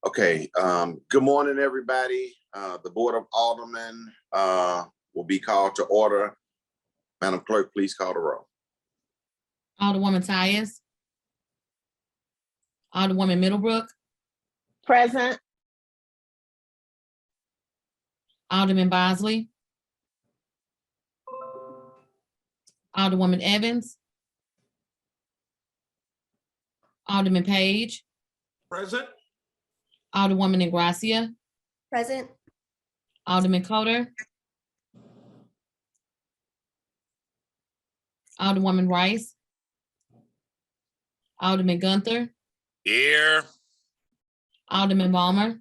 Okay, good morning, everybody. The Board of Aldermen will be called to order. Madam Clerk, please call the roll. Alderwoman Tyus. Alderwoman Middlebrook. Present. Alderman Bosley. Alderwoman Evans. Alderman Page. Present. Alderwoman Gratiot. Present. Alderman Coatar. Alderwoman Rice. Alderman Gunther. Here. Alderman Balmer.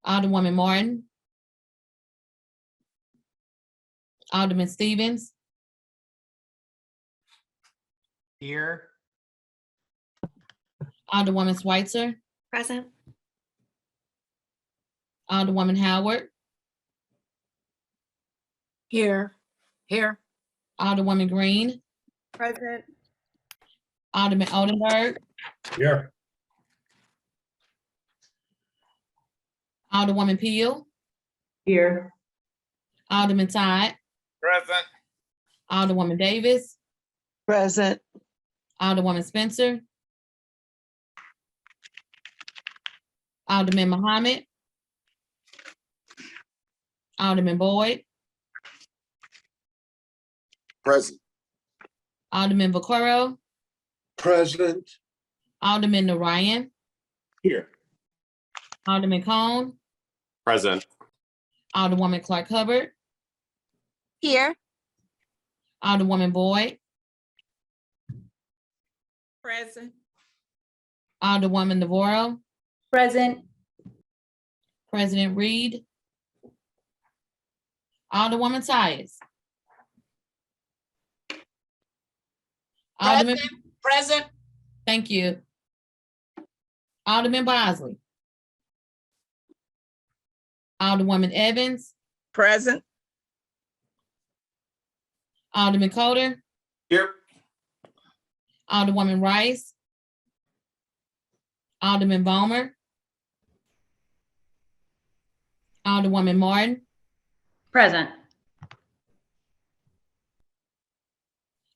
Alderwoman Martin. Alderman Stevens. Here. Alderwoman Schweitzer. Present. Alderwoman Howard. Here. Alderwoman Green. Present. Alderman Oldenburg. Here. Alderwoman Pihl. Here. Alderman Todd. Present. Alderwoman Davis. Present. Alderwoman Spencer. Alderman Muhammad. Alderman Boyd. Present. Alderman Vaccaro. Present. Alderman Narayan. Here. Alderman Cone. Present. Alderwoman Clark Hubbard. Here. Alderwoman Boyd. Present. Alderwoman Navarro. Present. President Reed. Alderwoman Tyus. Alderman. Present. Thank you. Alderman Bosley. Alderwoman Evans. Present. Alderman Coatar. Here. Alderwoman Rice. Alderman Balmer. Alderwoman Martin. Present.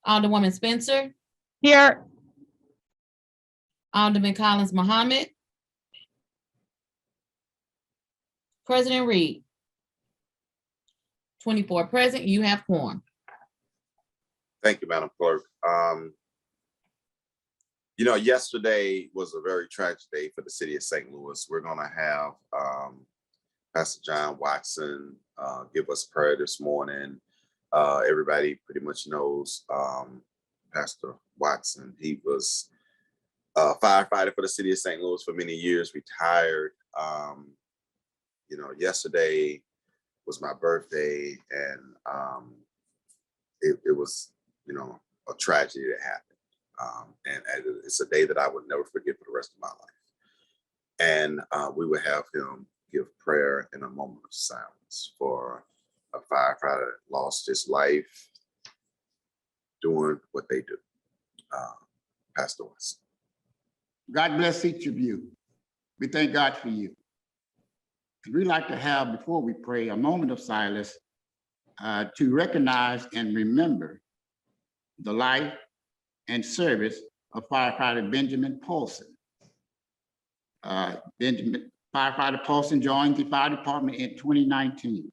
Alderwoman Spencer. Here. Alderman Collins Muhammad. President Reed. 24 present, you have quorum. Thank you, Madam Clerk. Yesterday was a very tragic day for the city of St. Louis. We're gonna have Pastor John Watson give us prayer this morning. Everybody pretty much knows Pastor Watson. He was a firefighter for the city of St. Louis for many years, retired. Yesterday was my birthday, and it was, a tragedy that happened. And it's a day that I would never forget for the rest of my life. And we would have him give prayer in a moment of silence for a firefighter that lost his life doing what they do. Pastor Watson. God bless each of you. We thank God for you. We'd like to have, before we pray, a moment of silence to recognize and remember the life and service of firefighter Benjamin Paulson. Firefighter Paulson joined the fire department in 2019.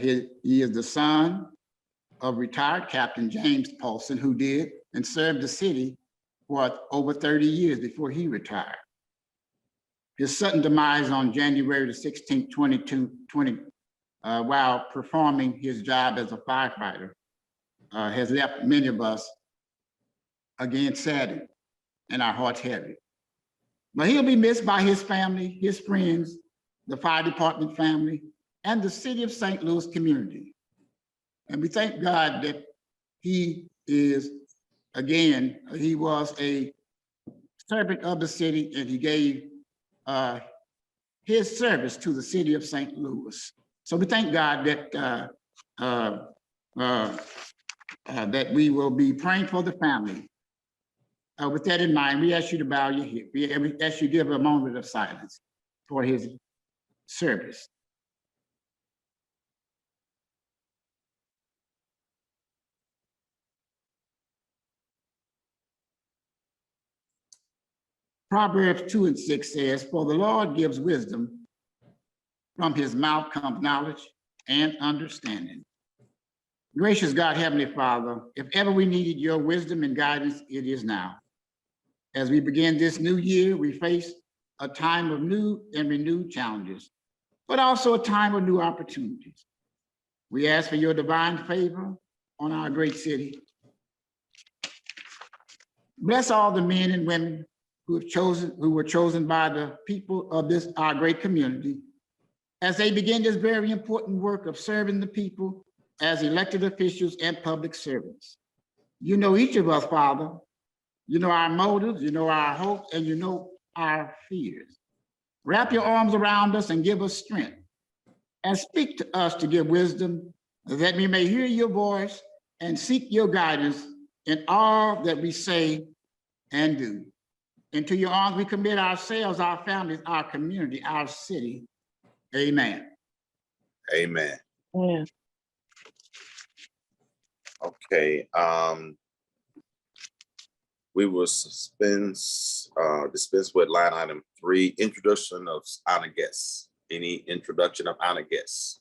He is the son of retired Captain James Paulson, who did and served the city for over 30 years before he retired. His sudden demise on January the 16th, 2020, while performing his job as a firefighter, has left many of us again saddened and our hearts heavy. But he'll be missed by his family, his friends, the fire department family, and the city of St. Louis community. And we thank God that he is, again, he was a servant of the city, and he gave his service to the city of St. Louis. So we thank God that that we will be praying for the family With that in mind, we ask you to bow your head. We ask you to give a moment of silence for his service. Proverbs 2:6 says, "For the Lord gives wisdom, from his mouth comes knowledge and understanding." Gracious God, Heavenly Father, if ever we needed your wisdom and guidance, it is now. As we begin this new year, we face a time of new and renewed challenges, but also a time of new opportunities. We ask for your divine favor on our great city. Bless all the men and women who were chosen by the people of our great community, as they begin this very important work of serving the people as elected officials and public servants. You know each of us, Father. You know our motives, you know our hopes, and you know our fears. Wrap your arms around us and give us strength, and speak to us to give wisdom, that we may hear your voice and seek your guidance in all that we say and do. Into your arms we commit ourselves, our families, our community, our city. Amen. Amen. Yeah. Okay, we will dispense with line item 3, introduction of honor guests. Any introduction of honor guests?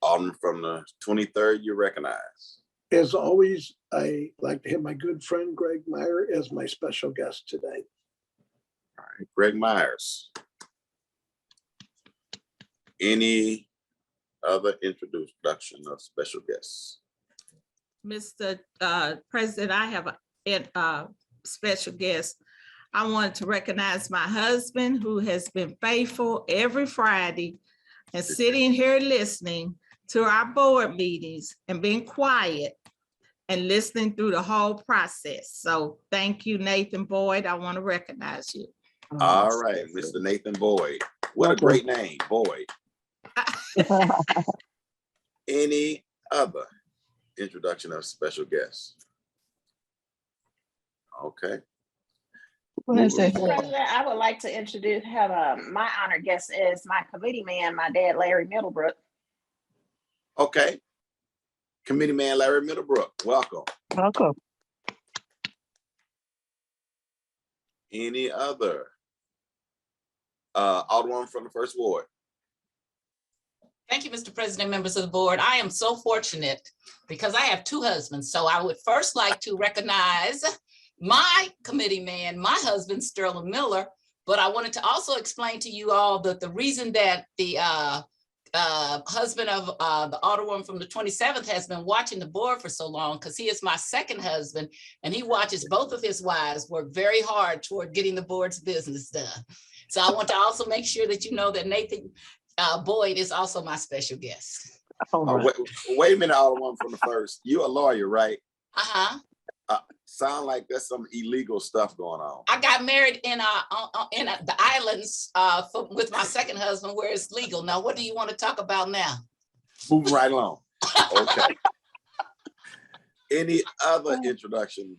Alderman from the 23rd, you recognize. As always, I like to have my good friend Greg Meyer as my special guest today. All right, Greg Myers. Any other introduction of special guests? Mr. President, I have a special guest. I wanted to recognize my husband, who has been faithful every Friday and sitting here listening to our board meetings and being quiet and listening through the whole process. So thank you, Nathan Boyd. I want to recognize you. All right, Mr. Nathan Boyd. What a great name, Boyd. Any other introduction of special guests? Okay. Mr. President, I would like to introduce, my honored guest is my committee man, my dad, Larry Middlebrook. Okay. Committee man Larry Middlebrook, welcome. Welcome. Any other? Alderman from the 1st Ward. Thank you, Mr. President, members of the board. I am so fortunate because I have 2 husbands. So I would first like to recognize my committee man, my husband, Sterling Miller. But I wanted to also explain to you all that the reason that the husband of the Alderman from the 27th has been watching the board for so long, because he is my second husband and he watches both of his wives work very hard toward getting the board's business done. So I want to also make sure that you know that Nathan Boyd is also my special guest. Wait a minute, Alderman from the 1st. You're a lawyer, right? Uh-huh. Sound like there's some illegal stuff going on. I got married in the islands with my second husband where it's legal. Now, what do you want to talk about now? Moving right along. Okay. Any other introduction,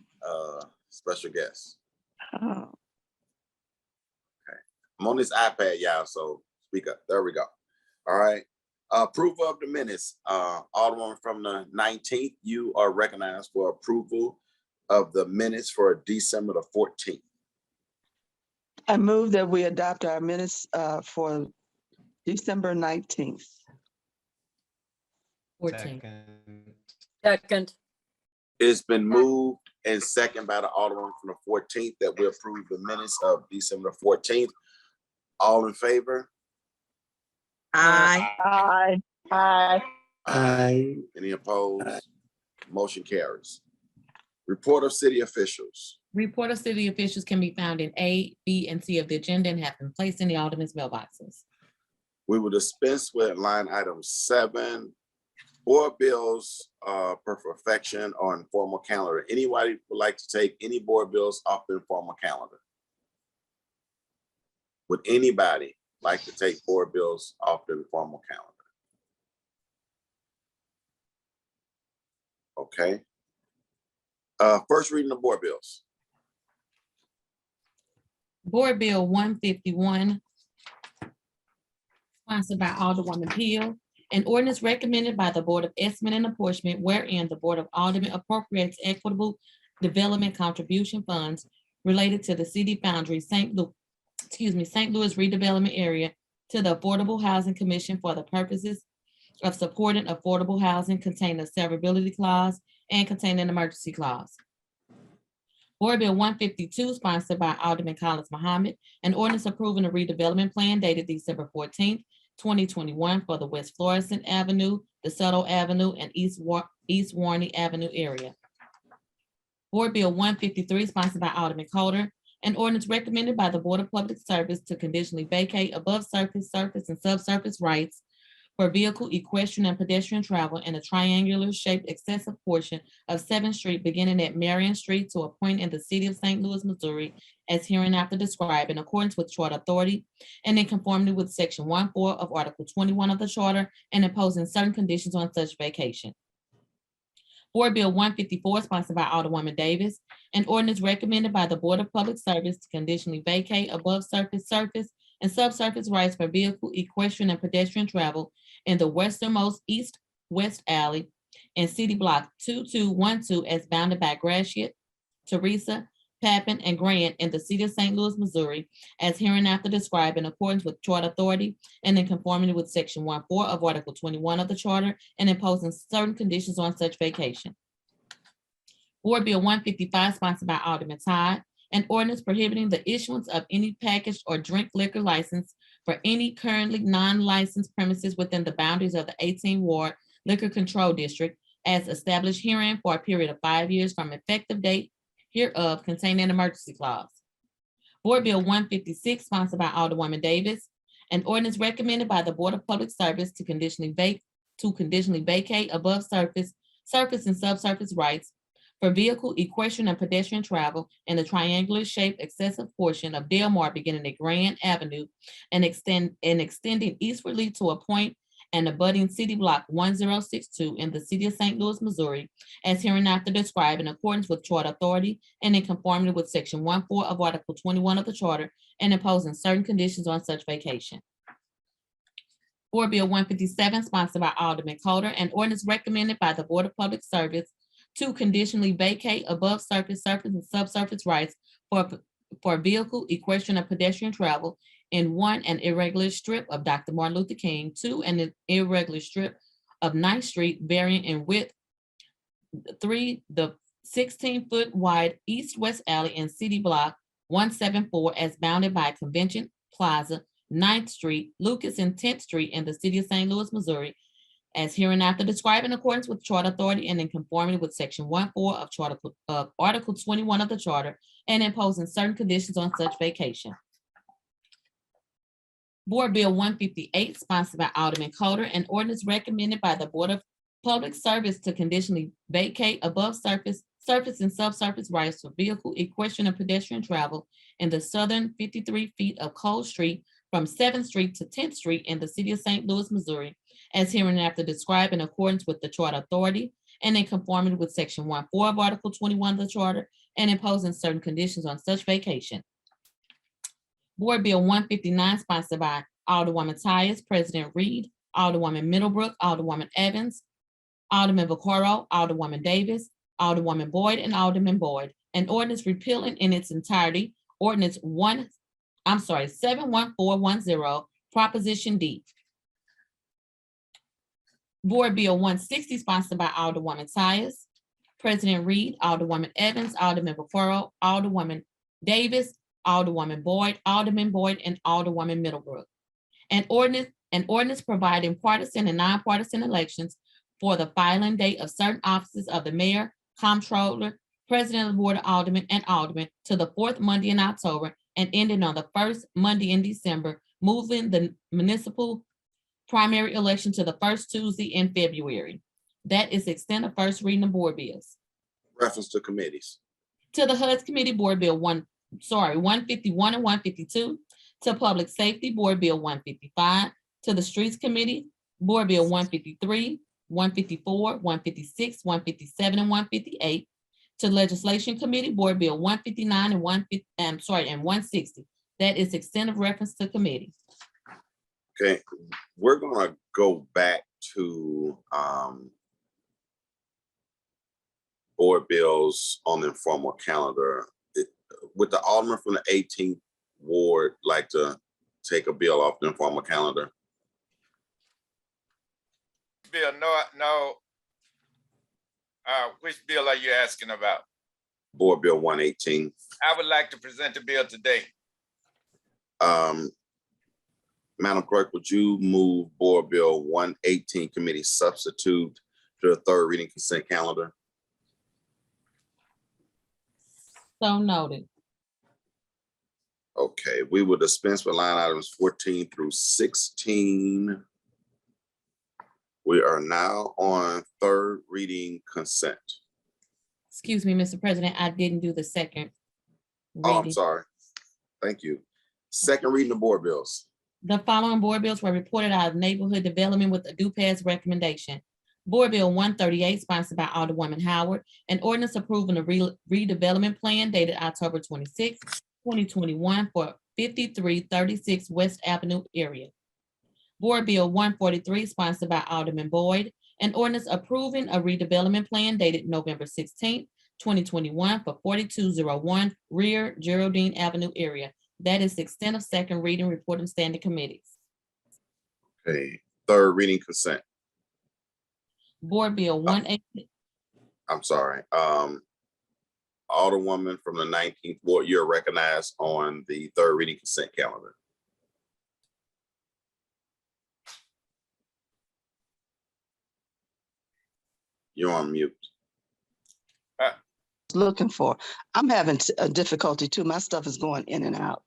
special guests? Okay. I'm on this iPad, y'all, so speak up. There we go. All right. Approval of the minutes. Alderman from the 19th, you are recognized for approval of the minutes for December the 14th. I move that we adopt our minutes for December 19th. 14. Second. It's been moved and second by the Alderman from the 14th that we approve the minutes of December the 14th. All in favor? Aye. Aye. Aye. I Any opposed? Motion carries. Report of city officials. Report of city officials can be found in A, B, and C of the agenda and have been placed in the alderman's mailboxes. We will dispense with line item 7, board bills per perfection or informal calendar. Anybody would like to take any board bills off the informal calendar? Would anybody like to take board bills off the informal calendar? Okay. First reading of board bills. Board Bill 151, sponsored by Alderwoman Pihl, an ordinance recommended by the Board of Estimate and Apportionment wherein the Board of Aldermen appropriates equitable development contribution funds related to the city Foundry, St. Louis redevelopment area to the Affordable Housing Commission for the purposes of supporting affordable housing containing a severability clause and containing an emergency clause. Board Bill 152, sponsored by Alderman Collins Muhammad, an ordinance approving a redevelopment plan dated December 14th, 2021 for the West Florissant Avenue, Desoto Avenue, and East Warne Avenue area. Board Bill 153, sponsored by Alderman Coatar, an ordinance recommended by the Board of Public Service to conditionally vacate above surface, and subsurface rights for vehicle, equestrian, and pedestrian travel in a triangular shaped excessive portion of 7th Street beginning at Marion Street to a point in the city of St. Louis, Missouri, as hereinafter described in accordance with Charter Authority and in conformity with Section 1.4 of Article 21 of the Charter and imposing certain conditions on such vacation. Board Bill 154, sponsored by Alderwoman Davis, an ordinance recommended by the Board of Public Service to conditionally vacate above surface, and subsurface rights for vehicle, equestrian, and pedestrian travel in the Westernmost east-west alley and city block 2212 as bounded by Gratiot, Theresa, Papin, and Grant in the city of St. Louis, Missouri, as hereinafter described in accordance with Charter Authority and in conformity with Section 1.4 of Article 21 of the Charter and imposing certain conditions on such vacation. Board Bill 155, sponsored by Alderman Todd, an ordinance prohibiting the issuance of any packaged or drink liquor license for any currently non-licensed premises within the boundaries of the 18th Ward Liquor Control District as established herein for a period of 5 years from effective date hereof containing an emergency clause. Board Bill 156, sponsored by Alderwoman Davis, an ordinance recommended by the Board of Public Service to conditionally vacate above surface, and subsurface rights for vehicle, equestrian, and pedestrian travel in the triangular shaped excessive portion of Delmar beginning at Grand Avenue and extending eastwardly to a point and abutting city block 1062 in the city of St. Louis, Missouri, as hereinafter described in accordance with Charter Authority and in conformity with Section 1.4 of Article 21 of the Charter and imposing certain conditions on such vacation. Board Bill 157, sponsored by Alderman Coatar, an ordinance recommended by the Board of Public Service to conditionally vacate above surface, and subsurface rights for vehicle, equestrian, and pedestrian travel in 1, an irregular strip of Dr. Martin Luther King, 2, an irregular strip of 9th Street varying in width, 3, the 16-foot wide east-west alley in city block 174 as bounded by Convention Plaza, 9th Street, Lucas and 10th Street in the city of St. Louis, Missouri, as hereinafter described in accordance with Charter Authority and in conformity with Section 1.4 of Article 21 of the Charter and imposing certain conditions on such vacation. Board Bill 158, sponsored by Alderman Coatar, an ordinance recommended by the Board of Public Service to conditionally vacate above surface, and subsurface rights for vehicle, equestrian, and pedestrian travel in the southern 53 feet of Cole Street from 7th Street to 10th Street in the city of St. Louis, Missouri, as hereinafter described in accordance with the Charter Authority and in conformity with Section 1.4 of Article 21 of the Charter and imposing certain conditions on such vacation. Board Bill 159, sponsored by Alderwoman Tyus, President Reed, Alderwoman Middlebrook, Alderwoman Evans, Alderman Vaccaro, Alderwoman Davis, Alderwoman Boyd, and Alderman Boyd, an ordinance repealing in its entirety Ordinance 71410, Proposition D. Board Bill 160, sponsored by Alderwoman Tyus, President Reed, Alderwoman Evans, Alderman Vaccaro, Alderwoman Davis, Alderwoman Boyd, Alderman Boyd, and Alderwoman Middlebrook. An ordinance providing partisan and nonpartisan elections for the filing date of certain offices of the mayor, comptroller, president of the board of aldermen, and aldermen to the 4th Monday in October and ending on the 1st Monday in December, moving the municipal primary election to the 1st Tuesday in February. That is the extent of first reading of board bills. Reference to committees. To the HUD Committee, Board Bill 151 and 152. To Public Safety, Board Bill 155. To the Streets Committee, Board Bill 153, 154, 156, 157, and 158. To Legislation Committee, Board Bill 159 and 160. That is extent of reference to committee. Okay, we're gonna go back to board bills on the informal calendar. Would the Alderman from the 18th Ward like to take a bill off the informal calendar? Bill, no. Which bill are you asking about? Board Bill 118. I would like to present the bill today. Madam Clerk, would you move Board Bill 118 committee substitute to the third reading consent calendar? So noted. Okay, we will dispense with line items 14 through 16. We are now on third reading consent. Excuse me, Mr. President, I didn't do the second Oh, I'm reading. sorry. Thank you. Second reading of board bills. The following board bills were reported out of Neighborhood Development with a due pass recommendation. Board Bill 138, sponsored by Alderwoman Howard, an ordinance approving a redevelopment plan dated October 26, 2021 for 5336 West Avenue area. Board Bill 143, sponsored by Alderman Boyd, an ordinance approving a redevelopment plan dated November 16, 2021 for 4201 Rear Geraldine Avenue area. That is the extent of second reading, report of standing committees. Okay, third reading consent. Board Bill 180. I'm sorry. Alderwoman from the 19th Ward, you're recognized on the third reading consent calendar. You're on mute. Looking for. I'm having a difficulty too. My stuff is going in and out.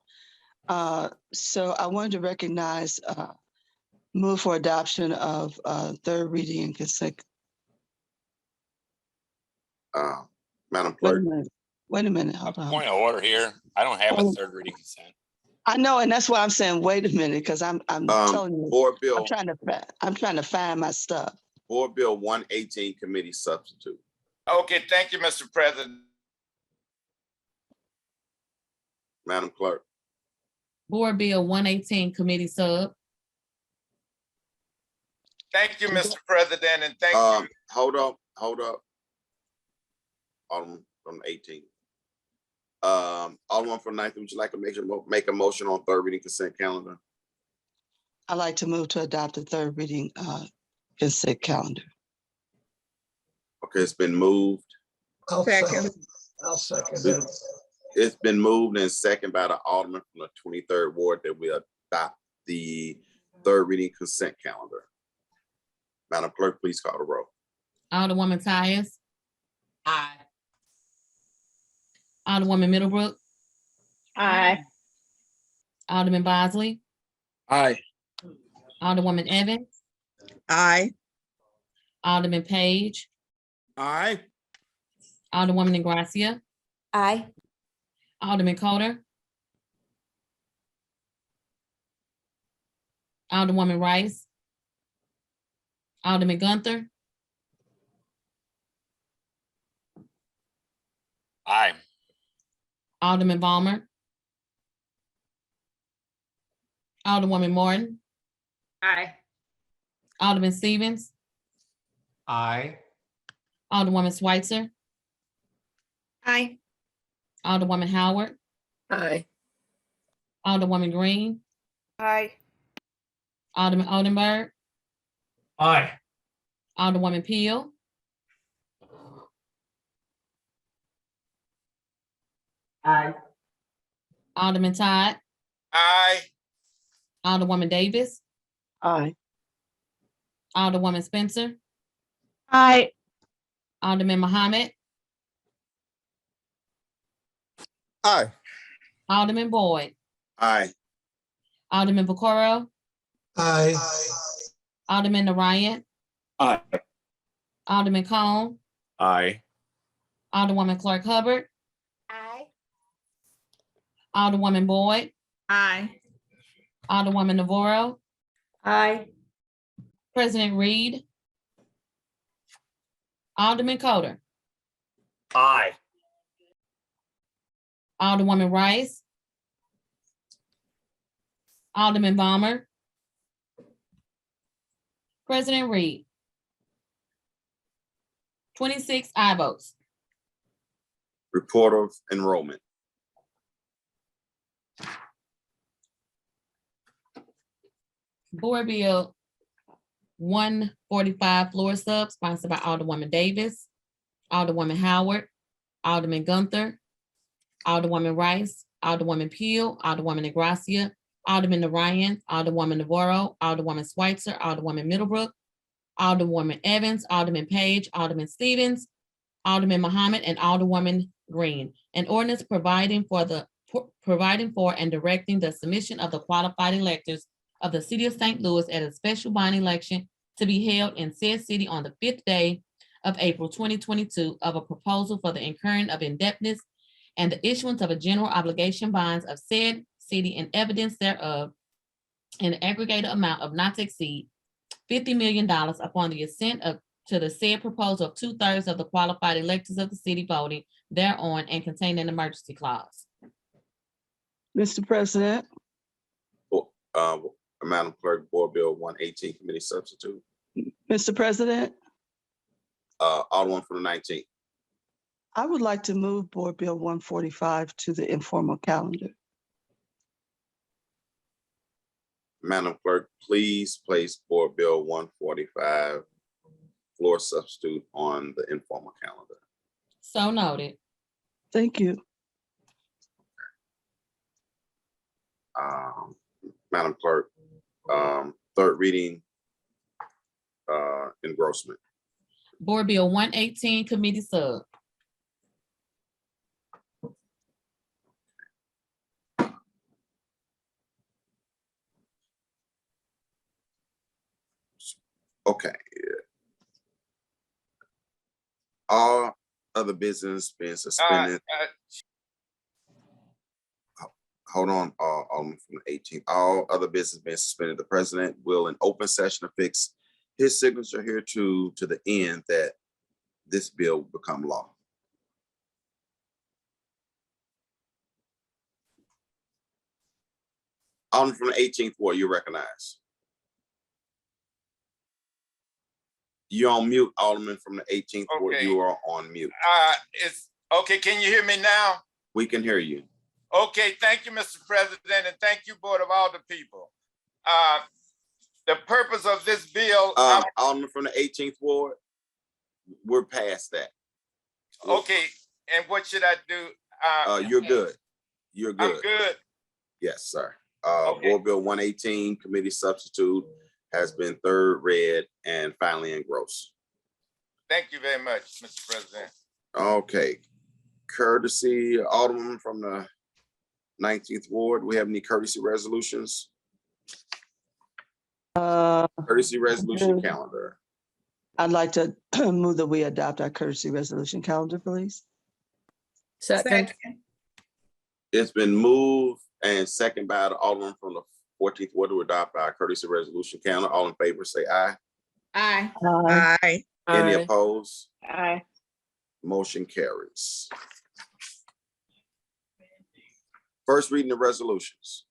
So I wanted to recognize, move for adoption of third reading and consent. Madam Wait a Clerk. minute. Wait a minute. Hold on. Point of order here. I don't have a third reading consent. I know, and that's why I'm saying, wait a minute, because I'm telling you, Board Bill, I'm trying to find my stuff. Board Bill 118 committee substitute. Okay, thank you, Mr. President. Madam Clerk. Board Bill 118 committee sub. Thank you, Mr. President, and thank you. Hold up. Alderman from the 18th. Alderman from 9th, would you like to make a motion on third reading consent calendar? I'd like to move to adopt the third reading consent calendar. Okay, it's been moved. I'll second it. It's been moved and seconded by the Alderman from the 23rd Ward that we adopt the third reading consent calendar. Madam Clerk, please call the roll. Alderwoman Tyus. Aye. Alderwoman Middlebrook. Aye. Alderman Bosley. Aye. Alderwoman Evans. Aye. Alderman Page. Aye. Alderwoman Gratiot. Aye. Alderman Coatar. Alderwoman Rice. Alderman Gunther. Aye. Alderman Balmer. Alderwoman Morton. Aye. Alderman Stevens. Aye. Alderwoman Schweitzer. Aye. Alderwoman Howard. Aye. Alderwoman Green. Aye. Alderman Oldenburg. Aye. Alderwoman Pihl. Aye. Alderman Todd. Aye. Alderwoman Davis. Aye. Alderwoman Spencer. Aye. Alderman Muhammad. Aye. Alderman Boyd. Aye. Alderman Vaccaro. Aye. Alderman Marion. Aye. Alderman Cone. Aye. Alderwoman Clark Hubbard. Aye. Alderwoman Boyd. Aye. Alderwoman Navarro. Aye. President Reed. Alderman Coatar. Aye. Alderwoman Rice, Alderman Balmer, President Reed. 26 aye votes. Report of enrollment. Board Bill 145 Florissant, sponsored by Alderwoman Davis, Alderwoman Howard, Alderman Gunther, Alderwoman Rice, Alderwoman Pihl, Alderwoman Gratiot, Alderman Marion, Alderwoman Navarro, Alderwoman Schweitzer, Alderwoman Middlebrook, Alderwoman Evans, Alderman Page, Alderman Stevens, Alderman Muhammad, and Alderwoman Green. An ordinance providing for and directing the submission of the qualified electors of the city of St. Louis at a special bond election to be held in said city on the 5th day of April 2022 of a proposal for the incurring of indebtedness and the issuance of a general obligation bonds of said city and evidence thereof in an aggregated amount of not to exceed $50 million upon the assent to the said proposal of 2/3 of the qualified electors of the city voting thereon and contain an emergency clause. Mr. President, Madam Clerk, Board Bill 118, Committee Substitute. Mr. President, Alderman from the 19th. I would like to move Board Bill 145 to the informal calendar. Madam Clerk, please place Board Bill 145, floor substitute, on the informal calendar. So noted. Thank you. Madam Clerk, third reading, engrossment. Board Bill 118, Committee Sub. Okay. All other business being suspended. Hold on, Alderman from the 18th. All other business being suspended. The president will, in open session, affix his signature here to the end that this bill will become law. Alderman from the 18th ward, you recognize. You're on mute, Alderman from the 18th ward. Okay. You are on mute. It's okay. Can you hear me now? We can hear you. Okay, thank you, Mr. President, and thank you, Board of Alder people. The purpose of this bill. Alderman from the 18th ward, we're past that. Okay, and what should I do? You're good. You're good. I'm good. Yes, sir. Okay. Board Bill 118, committee substitute, has been third read and finally engrossed. Thank you very much, Mr. President. Okay. Courtesy, Alderman from the 19th ward. We have any courtesy resolutions? Courtesy resolution calendar. I'd like to move that we adopt our courtesy resolution calendar, please. Second. It's been moved and second by the Alderman from the 14th ward to adopt our courtesy resolution calendar. All in favor, say aye. Aye. Aye. Any opposed? Aye. Motion carries. First reading of resolutions.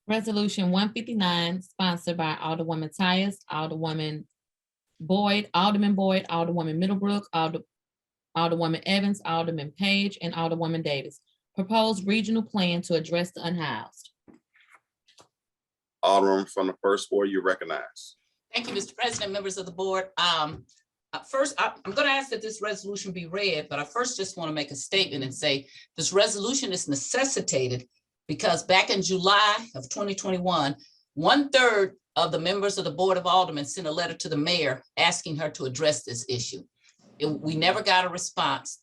Resolution 159, sponsored by Alderwoman Tyus, Alderman Boyd, Alderwoman Middlebrook, Alderwoman Evans, Alderman Page, and Alderwoman Davis. Proposed regional plan to address the unhoused. Alderman from the first ward, you recognize. Thank you, Mr. President, members of the board. First, I'm going to ask that this resolution be read, but I first just want to make a statement and say this resolution is necessitated because back in July of 2021, 1/3 of the members of the Board of Aldermen sent a letter to the mayor asking her to address this issue. We never got a response.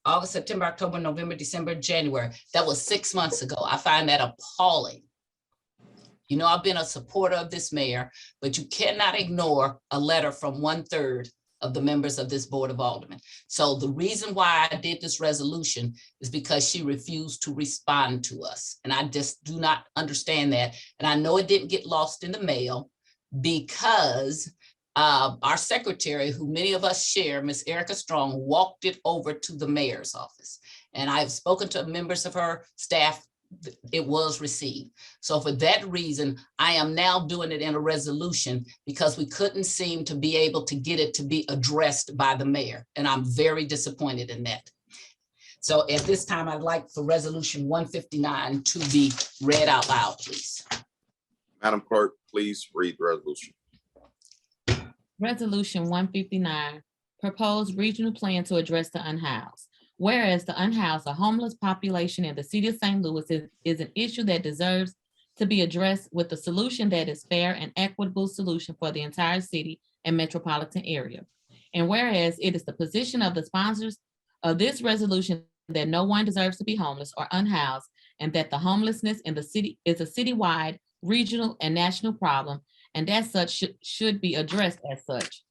August, September, October, November, December, January. That was 6 months ago. I find that appalling. You know, I've been a supporter of this mayor, but you cannot ignore a letter from 1/3 of the members of this Board of Aldermen. So the reason why I did this resolution is because she refused to respond to us. And I just do not understand that. And I know it didn't get lost in the mail because our secretary, who many of us share, Miss Erica Strong, walked it over to the mayor's office. And I've spoken to members of her staff. It was received. So for that reason, I am now doing it in a resolution because we couldn't seem to be able to get it to be addressed by the mayor. And I'm very disappointed in that. So at this time, I'd like for resolution 159 to be read out loud, please. Madam Clerk, please read the resolution. Resolution 159, proposed regional plan to address the unhoused. Whereas the unhoused, a homeless population in the city of St. Louis is an issue that deserves to be addressed with a solution that is fair and equitable solution for the entire city and metropolitan area. And whereas it is the position of the sponsors of this resolution that no one deserves to be homeless or unhoused, and that the homelessness in the city is a citywide, regional, and national problem, and as such should be addressed as such.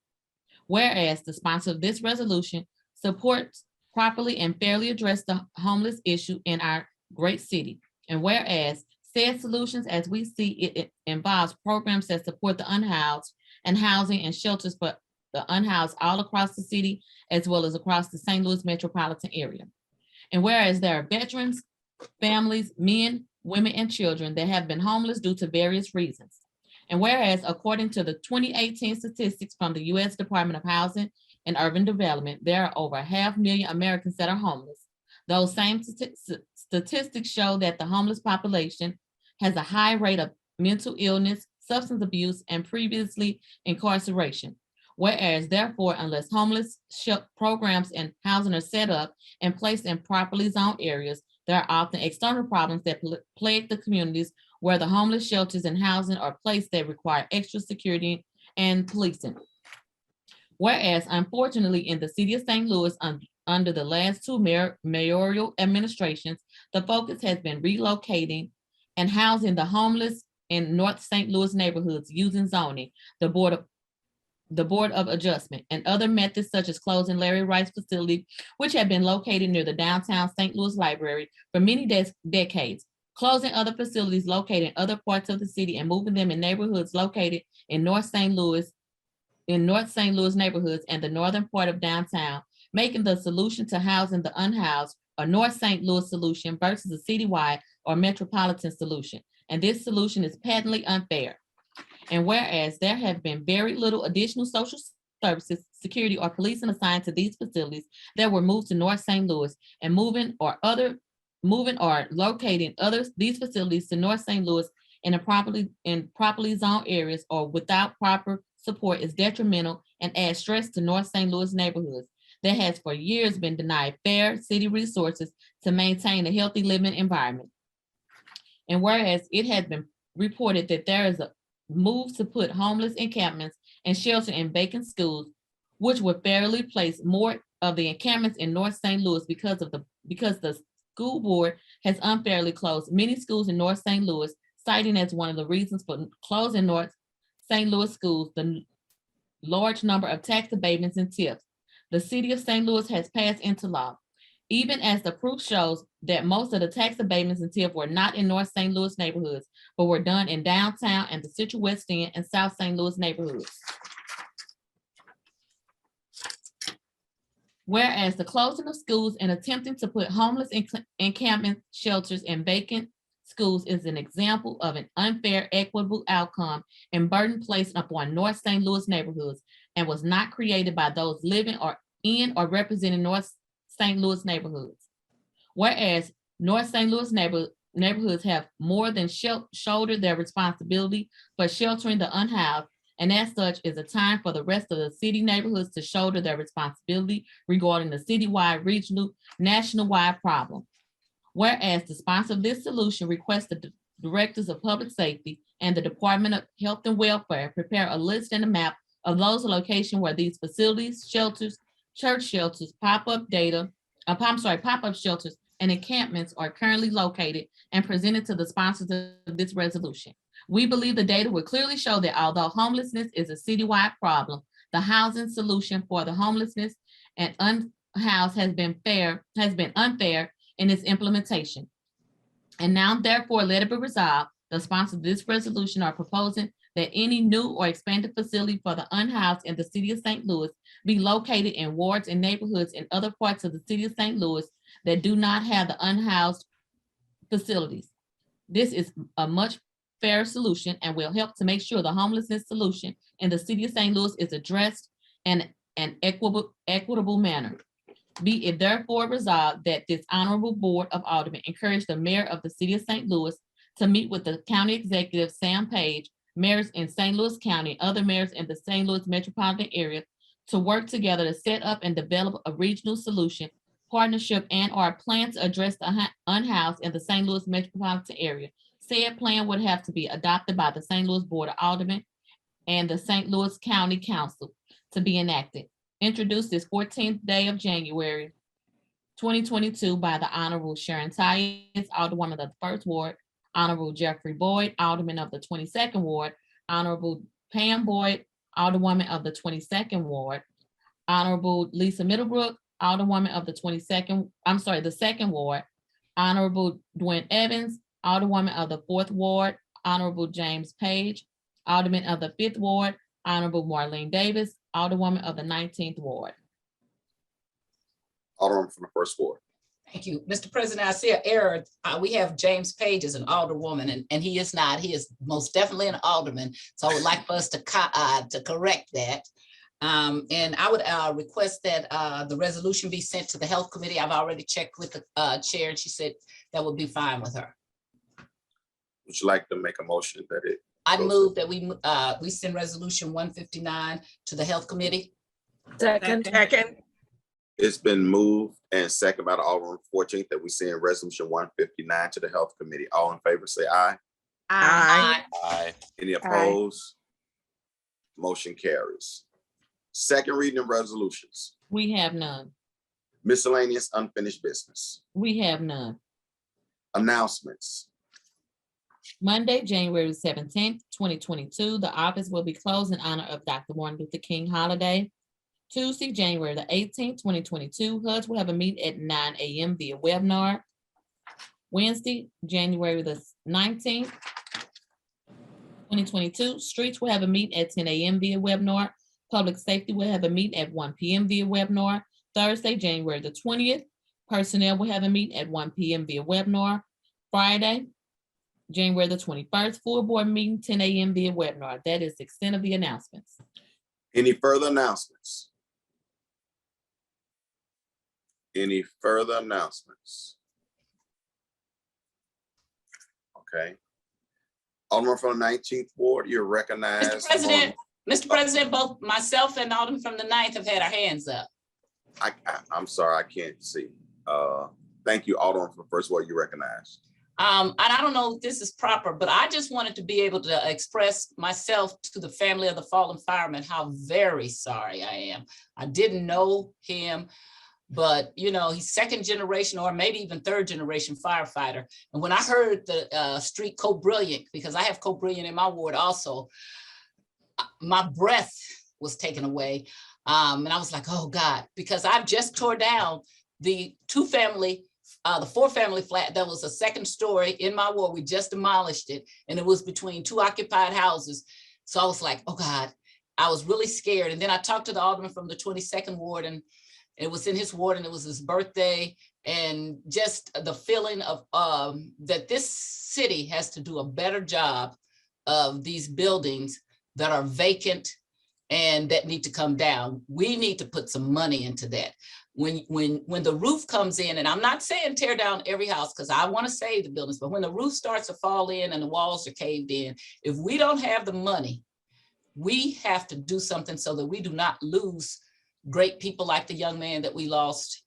Whereas the sponsor of this resolution supports properly and fairly address the homeless issue in our great city. And whereas said solutions as we see it involves programs that support the unhoused and housing and shelters for the unhoused all across the city, as well as across the St. Louis metropolitan area. And whereas there are veterans, families, men, women, and children that have been homeless due to various reasons. And whereas according to the 2018 statistics from the U.S. Department of Housing and Urban Development, there are over 500,000 Americans that are homeless. Those same statistics show that the homeless population has a high rate of mental illness, substance abuse, and previously incarceration. Whereas therefore, unless homeless programs and housing are set up and placed in properly zoned areas, there are often external problems that plague the communities where the homeless shelters and housing are placed that require extra security and policing. Whereas unfortunately in the city of St. Louis under the last two mayoral administrations, the focus has been relocating and housing the homeless in North St. Louis neighborhoods using zoning, the Board of Adjustment, and other methods such as closing Larry Rice facility, which had been located near the downtown St. Louis Library for many decades, closing other facilities located in other parts of the city and moving them in neighborhoods located in North St. Louis neighborhoods and the northern part of downtown, making the solution to housing the unhoused a North St. Louis solution versus a citywide or metropolitan solution. And this solution is patently unfair. And whereas there have been very little additional social services, security, or policing assigned to these facilities that were moved to North St. Louis, and moving or locating these facilities to North St. Louis in properly zoned areas or without proper support is detrimental and adds stress to North St. Louis neighborhoods that has for years been denied fair city resources to maintain a healthy living environment. And whereas it has been reported that there is a move to put homeless encampments and shelter in vacant schools, which would fairly place more of the encampments in North St. Louis because the school board has unfairly closed many schools in North St. Louis, citing as one of the reasons for closing North St. Louis schools the large number of tax abatements and tips. The city of St. Louis has passed into law, even as the proof shows that most of the tax abatements and tips were not in North St. Louis neighborhoods, but were done in downtown and the Central West End and South St. Louis neighborhoods. Whereas the closing of schools and attempting to put homeless encampment shelters in vacant schools is an example of an unfair, equitable outcome and burden placed upon North St. Louis neighborhoods and was not created by those living or in or representing North St. Louis neighborhoods. Whereas North St. Louis neighborhoods have more than shouldered their responsibility for sheltering the unhoused, and as such is a time for the rest of the city neighborhoods to shoulder their responsibility regarding the citywide, regional, national-wide problem. Whereas the sponsor of this solution requests the directors of public safety and the Department of Health and Welfare prepare a list and a map of those locations where these facilities, shelters, church shelters, pop-up shelters and encampments are currently located and presented to the sponsors of this resolution. We believe the data will clearly show that although homelessness is a citywide problem, the housing solution for the homelessness and unhoused has been unfair in its implementation. And now therefore let it be resolved, the sponsors of this resolution are proposing that any new or expanded facility for the unhoused in the city of St. Louis be located in wards and neighborhoods in other parts of the city of St. Louis that do not have the unhoused facilities. This is a much fairer solution and will help to make sure the homelessness solution in the city of St. Louis is addressed in an equitable manner. Be it therefore resolved that this honorable Board of Aldermen encourage the mayor of the city of St. Louis to meet with the county executive, Sam Page, mayors in St. Louis County, other mayors in the St. Louis metropolitan area to work together to set up and develop a regional solution, partnership, and/or plan to address the unhoused in the St. Louis metropolitan area. Said plan would have to be adopted by the St. Louis Board of Aldermen and the St. Louis County Council to be enacted. Introduced this 14th day of January, 2022 by the Honorable Sharon Tyus, Alderwoman of the 1st Ward, Honorable Jeffrey Boyd, Alderman of the 22nd Ward, Honorable Pam Boyd, Alderwoman of the 22nd Ward, Honorable Lisa Middlebrook, Alderwoman of the 2nd Ward, Honorable Dwayne Evans, Alderwoman of the 4th Ward, Honorable James Page, Alderman of the 5th Ward, Honorable Marlene Davis, Alderwoman of the 19th Ward. Alderman from the 1st Ward. Thank you. Mr. President, I see an error. We have James Page as an alderwoman, and he is not. He is most definitely an alderman. So I would like for us to correct that. And I would request that the resolution be sent to the Health Committee. I've already checked with the chair, and she said that would be fine with her. Would you like to make a motion that it? I move that we send resolution 159 to the Health Committee. Second. It's been moved and second by the Alderman 14th that we send resolution 159 to the Health Committee. All in favor, say aye. Aye. Aye. Any opposed? Motion carries. Second reading of resolutions. We have none. Miscellaneous unfinished business. We have none. Announcements. Monday, January 17th, 2022, the office will be closed in honor of Dr. Martin Luther King holiday. Tuesday, January the 18th, 2022, HUD will have a meeting at 9 a.m. via webinar. Wednesday, January the 19th, 2022, Streets will have a meeting at 10 a.m. via webinar. Public Safety will have a meeting at 1 p.m. via webinar. Thursday, January the 20th, Personnel will have a meeting at 1 p.m. via webinar. Friday, January the 21st, Full Board meeting, 10 a.m. via webinar. That is the extent of the announcements. Any further announcements? Any further announcements? Okay. Alderman from the 19th Ward, you're recognized. Mr. President, both myself and Alderman from the 9th have had our hands up. I'm sorry, I can't see. Thank you, Alderman from the 1st Ward, you recognized. And I don't know if this is proper, but I just wanted to be able to express myself to the family of the fallen fireman, how very sorry I am. I didn't know him, but you know, he's 2nd generation or maybe even 3rd generation firefighter. And when I heard the street Co-Brilliant, because I have Co-Brilliant in my ward also, my breath was taken away. And I was like, oh God, because I've just tore down the 4-family flat that was a 2nd story in my ward. We just demolished it, and it was between 2 occupied houses. So I was like, oh God, I was really scared. And then I talked to the alderman from the 22nd ward, and it was in his ward, and it was his birthday, and just the feeling of that this city has to do a better job of these buildings that are vacant and that need to come down. We need to put some money into that. When the roof comes in, and I'm not saying tear down every house because I want to save the buildings, but when the roof starts to fall in and the walls are caved in, if we don't have the money, we have to do something so that we do not lose great people like the young man that we lost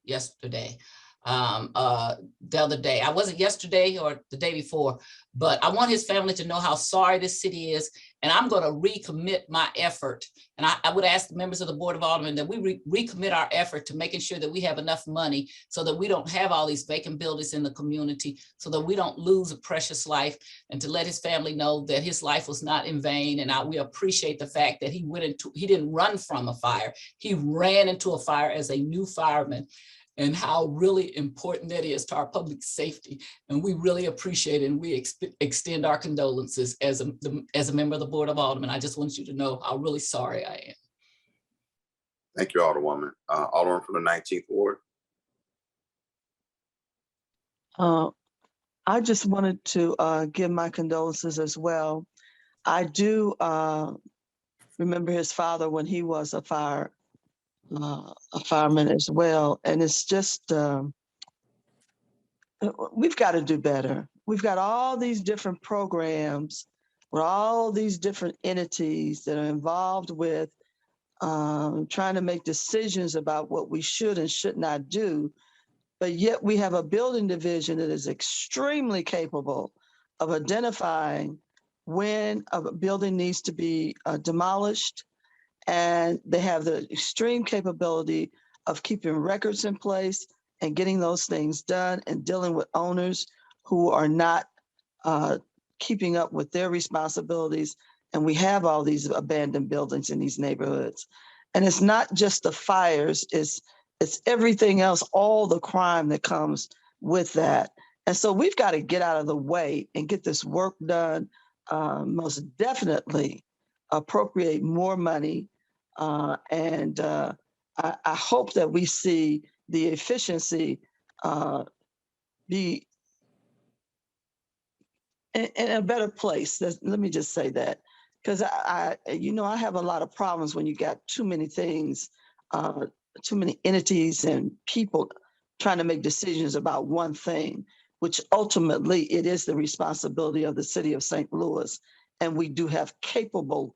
yesterday, the other day. I wasn't yesterday or the day before, but I want his family to know how sorry this city is. And I'm going to recommit my effort. And I would ask the members of the Board of Aldermen that we recommit our effort to making sure that we have enough money so that we don't have all these vacant buildings in the community, so that we don't lose a precious life, and to let his family know that his life was not in vain. And we appreciate the fact that he didn't run from a fire. He ran into a fire as a new fireman. and how really important that is to our public safety. And we really appreciate it. And we extend our condolences as a member of the Board of Aldermen. I just want you to know how really sorry I am. Thank you, Alderwoman. Alderman from the 19th Ward. I just wanted to give my condolences as well. I do remember his father when he was a fireman as well. And it's just, we've got to do better. We've got all these different programs with all these different entities that are involved with trying to make decisions about what we should and should not do. But yet we have a building division that is extremely capable of identifying when a building needs to be demolished. And they have the extreme capability of keeping records in place and getting those things done and dealing with owners who are not keeping up with their responsibilities. And we have all these abandoned buildings in these neighborhoods. And it's not just the fires, it's everything else, all the crime that comes with that. And so we've got to get out of the way and get this work done. Most definitely appropriate more money. And I hope that we see the efficiency be in a better place. Let me just say that. Because I have a lot of problems when you got too many things, too many entities and people trying to make decisions about one thing, which ultimately it is the responsibility of the city of St. Louis. And we do have capable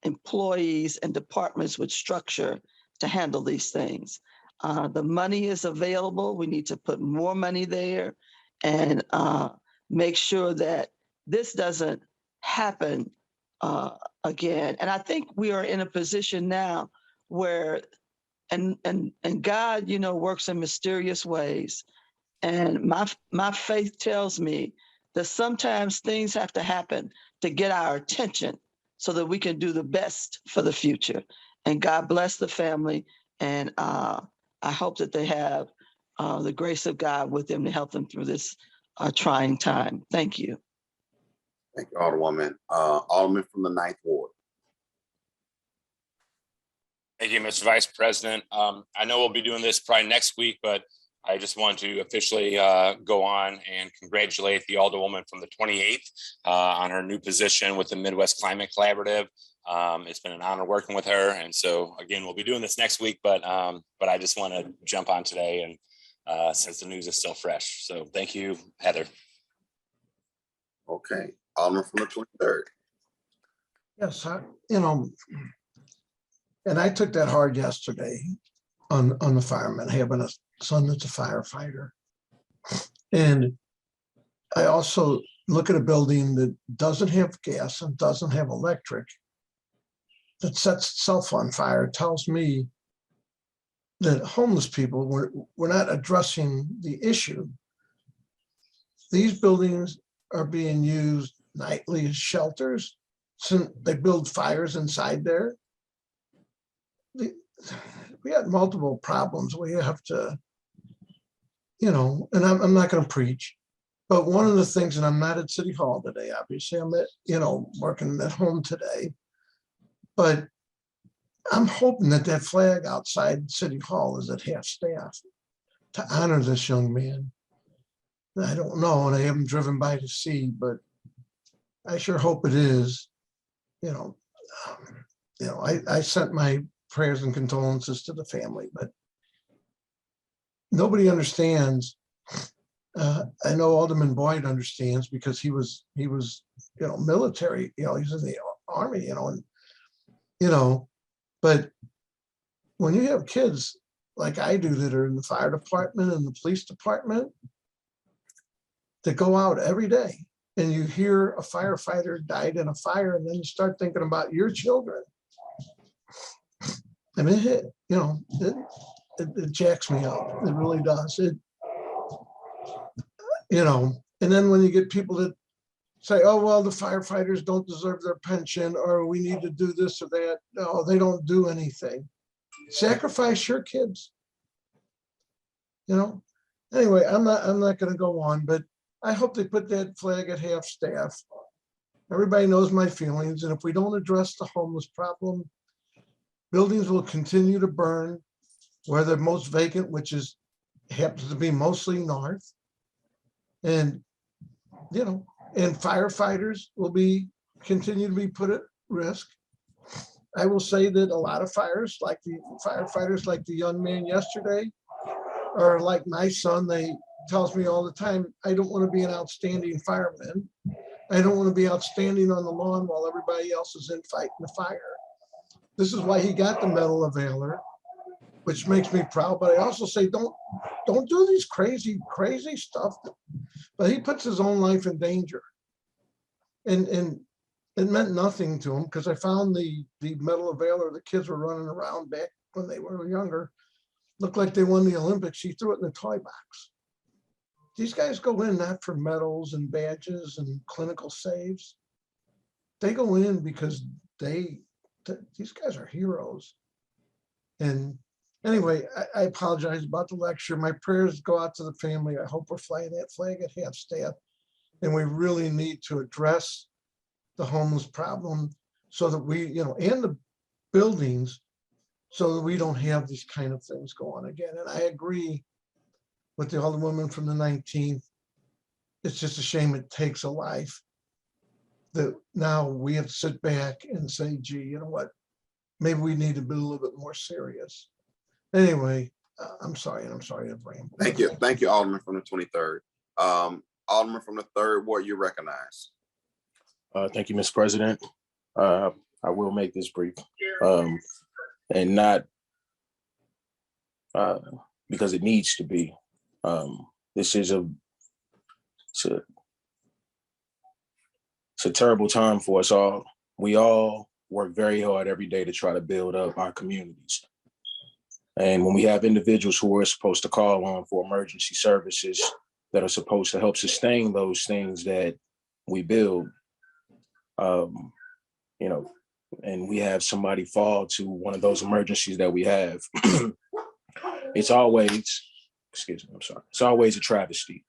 employees and departments with structure to handle these things. The money is available. We need to put more money there and make sure that this doesn't happen again. And I think we are in a position now where, and God, works in mysterious ways. And my faith tells me that sometimes things have to happen to get our attention so that we can do the best for the future. And God bless the family. And I hope that they have the grace of God with them to help them through this trying time. Thank you. Thank you, Alderwoman. Alderman from the 9th Ward. Thank you, Mr. Vice President. I know we'll be doing this probably next week, but I just want to officially go on and congratulate the Alderwoman from the 28th on her new position with the Midwest Climate Collaborative. It's been an honor working with her. And so again, we'll be doing this next week, but I just want to jump on today and since the news is still fresh. So thank you, Heather. Okay, Alderman from the 23rd. Yes, and I took that hard yesterday on the firemen, having a son that's a firefighter. And I also look at a building that doesn't have gas and doesn't have electric that sets itself on fire. It tells me that homeless people, we're not addressing the issue. These buildings are being used nightly as shelters. So they build fires inside there. We had multiple problems. We have to, and I'm not going to preach, but one of the things, and I'm not at City Hall today, obviously, I'm at, working at home today, but I'm hoping that flag outside City Hall is at half staff to honor this young man. I don't know, and I haven't driven by to see, but I sure hope it is. I sent my prayers and condolences to the family, but nobody understands. I know Alderman Boyd understands because he was military, he's in the Army, but when you have kids like I do that are in the fire department and the police department that go out every day and you hear a firefighter died in a fire and then you start thinking about your children. I mean, it jacks me up. It really does. And then when you get people that say, oh, well, the firefighters don't deserve their pension or we need to do this or that. No, they don't do anything. Sacrifice your kids. you know? Anyway, I'm not gonna go on, but I hope they put that flag at half-staff. Everybody knows my feelings, and if we don't address the homeless problem, buildings will continue to burn where they're most vacant, which is happens to be mostly north. And, you know, and firefighters will continue to be put at risk. I will say that a lot of fires, like the firefighters, like the young man yesterday, or like my son, they tells me all the time, I don't want to be an outstanding fireman. I don't want to be outstanding on the lawn while everybody else is in fighting the fire. This is why he got the Medal of Valor, which makes me proud. But I also say, don't do these crazy stuff. But he puts his own life in danger. And it meant nothing to him because I found the Medal of Valor. The kids were running around back when they were younger. Looked like they won the Olympics. He threw it in the toy box. These guys go in not for medals and badges and clinical saves. They go in because these guys are heroes. And anyway, I apologize about the lecture. My prayers go out to the family. I hope we're flying that flag at half-staff. And we really need to address the homeless problem so that we, and the buildings, so that we don't have these kind of things go on again. And I agree with the Alderwoman from the 19th. It's just a shame it takes a life that now we have to sit back and say, gee, you know what? Maybe we need to be a little bit more serious. Anyway, I'm sorry I've rambled. Thank you, Alderman from the 23rd. Alderman from the 3rd Ward, you recognize. Thank you, Mr. President. I will make this brief, and not because it needs to be. This is it's a terrible time for us all. We all work very hard every day to try to build up our communities. And when we have individuals who are supposed to call on for emergency services that are supposed to help sustain those things that we build, and we have somebody fall to one of those emergencies that we have, it's always a travesty.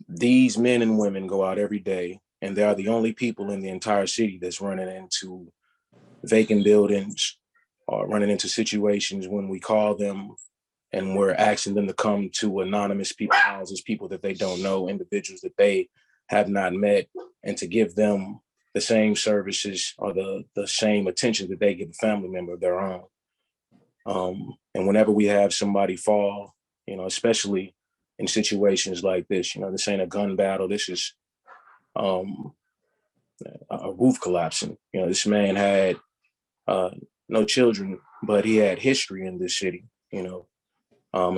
These men and women go out every day, and they are the only people in the entire city that's running into vacant buildings or running into situations when we call them and we're asking them to come to anonymous people's houses, people that they don't know, individuals that they have not met, and to give them the same services or the same attention that they give a family member of their own. And whenever we have somebody fall, especially in situations like this, this ain't a gun battle. This is a roof collapsing. This man had no children, but he had history in this city, and